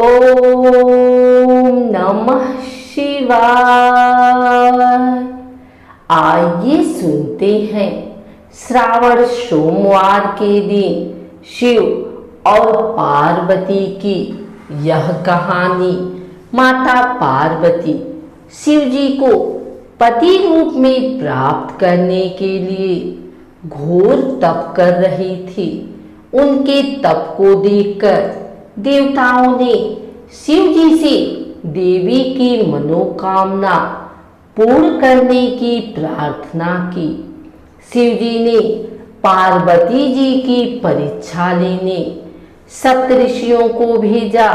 ओम नमः शिवाय। आइए सुनते हैं श्रावण सोमवार के दिन शिव और पार्वती की यह कहानी। माता पार्वती शिव जी को पति रूप में प्राप्त करने के लिए घोर तप कर रही थी। उनके तप को देखकर देवताओं ने शिव जी से देवी की मनोकामना पूर्ण करने की प्रार्थना की। शिव जी ने पार्वती जी की परीक्षा लेने सप्तऋषियों को भेजा।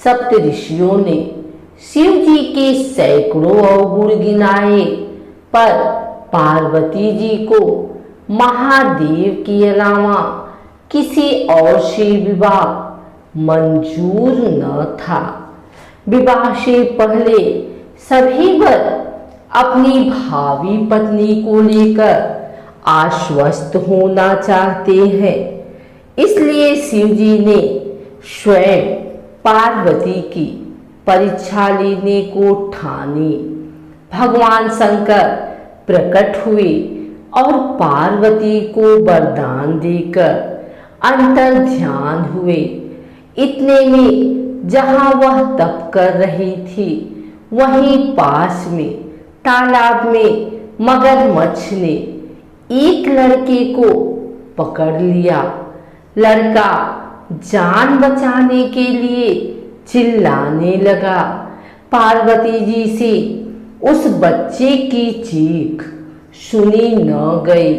सप्तऋषियों ने शिव जी के सैकड़ों अवगुण गिनाए, पर पार्वती जी को महादेव के अलावा किसी और से विवाह मंजूर न था। विवाह से पहले सभी वर अपनी भावी पत्नी को लेकर आश्वस्त होना चाहते हैं। इसलिए शिव जी ने स्वयं पार्वती की परीक्षा लेने को ठानी। भगवान शंकर प्रकट हुए और पार्वती को वरदान देकर अंतर ध्यान हुए। इतने में जहां वह तप कर रही थी, वहीं पास में तालाब में मगरमच्छ ने एक लड़के को पकड़ लिया। लड़का जान बचाने के लिए चिल्लाने लगा। पार्वती जी से उस बच्चे की चीख सुनी न गई।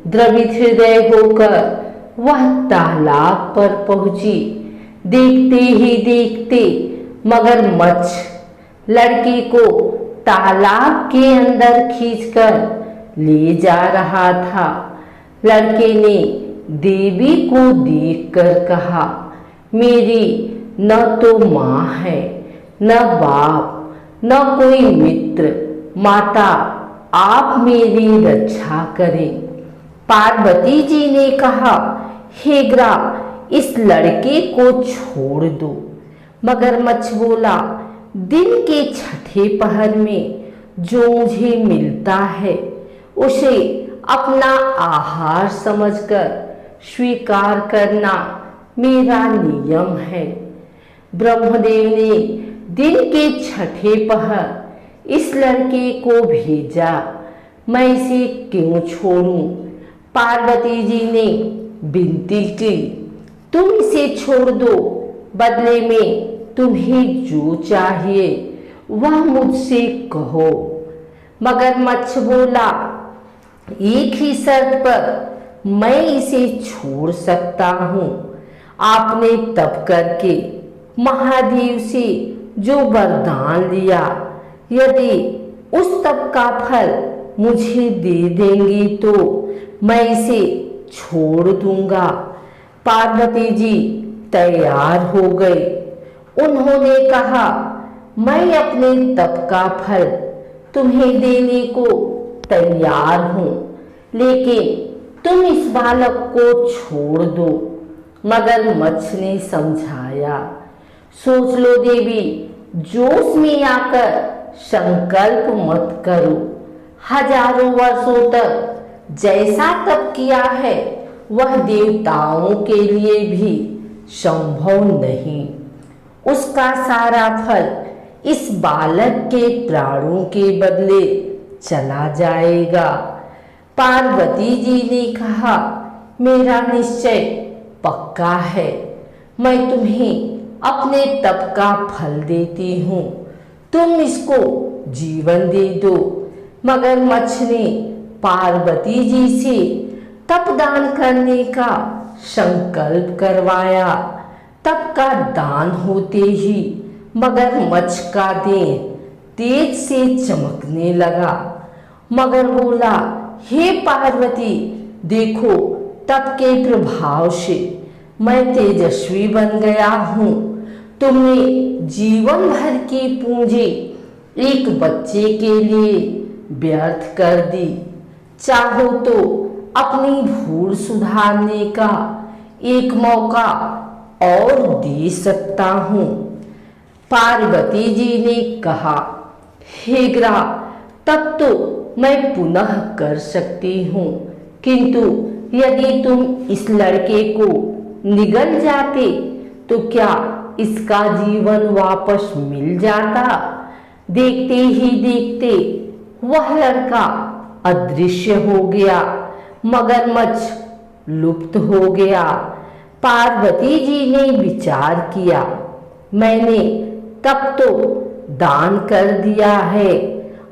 द्रवित हृदय होकर वह तालाब पर पहुंची। देखते ही देखते मगरमच्छ लड़के को तालाब के अंदर खींचकर ले जा रहा था। लड़के ने देवी को देखकर कहा, मेरी न तो माँ है, न बाप, न कोई मित्र। माता, आप मेरी रक्षा करें। पार्वती जी ने कहा, हे ग्राह, इस लड़के को छोड़ दो। मगरमच्छ बोला, दिन के छठे पहर में जो मुझे मिलता है उसे अपना आहार समझकर स्वीकार करना मेरा नियम है। ब्रह्मदेव ने दिन के छठे पहर इस लड़के को भेजा। मैं इसे क्यों छोड़ूं? पार्वती जी ने विनती की, तुम इसे छोड़ दो। बदले में तुम्हें जो चाहिए वह मुझसे कहो। मगरमच्छ बोला, एक ही शर्त पर मैं इसे छोड़ सकता हूँ। आपने तप करके महादेव से जो वरदान लिया, यदि उस तप का फल मुझे दे देंगी तो मैं इसे छोड़ दूंगा। पार्वती जी तैयार हो गए। उन्होंने कहा, मैं अपने तप का फल तुम्हें देने को तैयार हूं, लेकिन तुम इस बालक को छोड़ दो। मगरमच्छ ने समझाया, सोच लो देवी, जोश में आकर संकल्प मत करो। हजारों वर्षों तक जैसा तप किया है वह देवताओं के लिए भी संभव नहीं। उसका सारा फल इस बालक के प्राणों के बदले चला जाएगा। पार्वती जी ने कहा, मेरा निश्चय पक्का है। मैं तुम्हें अपने तप का फल देती हूँ, तुम इसको जीवन दे दो। मगरमच्छ ने पार्वती जी से तप दान करने का संकल्प करवाया। तप का दान होते ही मगरमच्छ का देह तेज से चमकने लगा। मगर बोला, हे पार्वती, देखो, तप के प्रभाव से मैं तेजस्वी बन गया हूँ। तुमने जीवन भर की पूंजी एक बच्चे के लिए व्यर्थ कर दी। चाहो तो अपनी भूल सुधारने का एक मौका और दे सकता हूँ। पार्वती जी ने कहा, हे ग्रह, तब तो मैं पुनः कर सकती हूँ, किंतु यदि तुम इस लड़के को निगल जाते तो क्या इसका जीवन वापस मिल जाता? देखते ही देखते वह लड़का अदृश्य हो गया, मगरमच्छ लुप्त हो गया। पार्वती जी ने विचार किया, मैंने तब तो दान कर दिया है,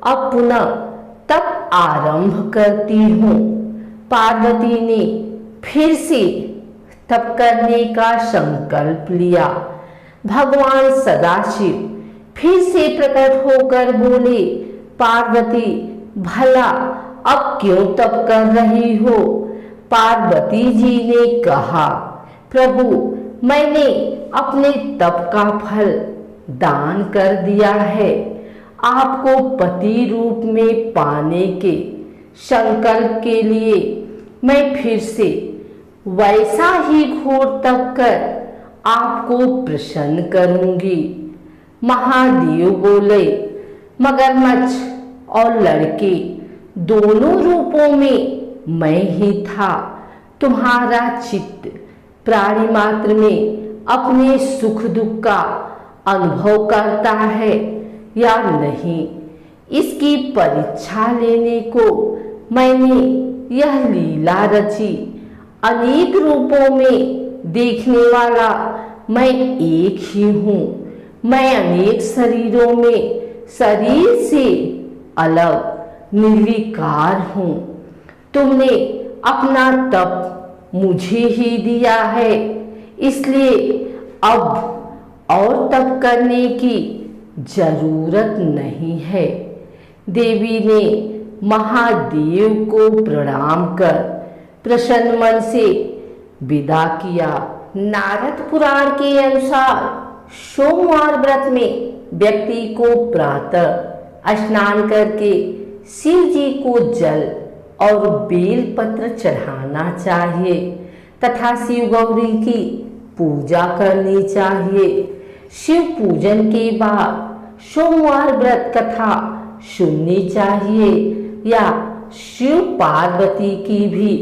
अब पुनः तप आरंभ करती हूँ। पार्वती ने फिर से तप करने का संकल्प लिया। भगवान सदाशिव फिर से प्रकट होकर बोले, पार्वती, भला अब क्यों तप कर रही हो? पार्वती जी ने कहा, प्रभु, मैंने अपने तप का फल दान कर दिया है। आपको पति रूप में पाने के संकल्प के लिए मैं फिर से वैसा ही घोर तप कर आपको प्रसन्न करूंगी। महादेव बोले, मगरमच्छ और लड़के दोनों रूपों में मैं ही था। तुम्हारा चित्त प्राणी मात्र में अपने सुख दुख का अनुभव करता है या नहीं, इसकी परीक्षा लेने को मैंने यह लीला रची। अनेक रूपों में देखने वाला मैं एक ही हूँ। मैं अनेक शरीरों में शरीर से अलग निर्विकार हूँ। तुमने अपना तप मुझे ही दिया है, इसलिए अब और तप करने की जरूरत नहीं है। देवी ने महादेव को प्रणाम कर प्रसन्न मन से विदा किया। नारद पुराण के अनुसार सोमवार व्रत में व्यक्ति को प्रातः स्नान करके शिव जी को जल और बेल पत्र चढ़ाना चाहिए तथा शिव गौरी की पूजा करनी चाहिए। शिव पूजन के बाद सोमवार व्रत कथा सुननी चाहिए या शिव पार्वती की भी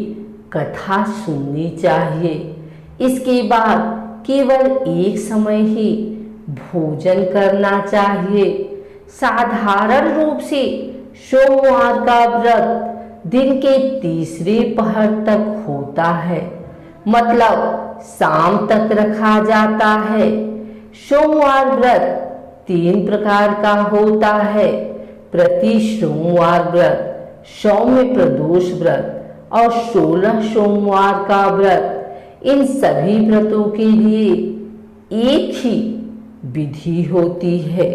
कथा सुननी चाहिए। इसके बाद केवल एक समय ही भोजन करना चाहिए। साधारण रूप से सोमवार का व्रत दिन के तीसरे पहर तक होता है, मतलब शाम तक रखा जाता है। सोमवार व्रत 3 प्रकार का होता है, प्रति सोमवार व्रत, सौम्य प्रदोष व्रत और 16 सोमवार का व्रत। इन सभी व्रतों के लिए एक ही विधि होती है।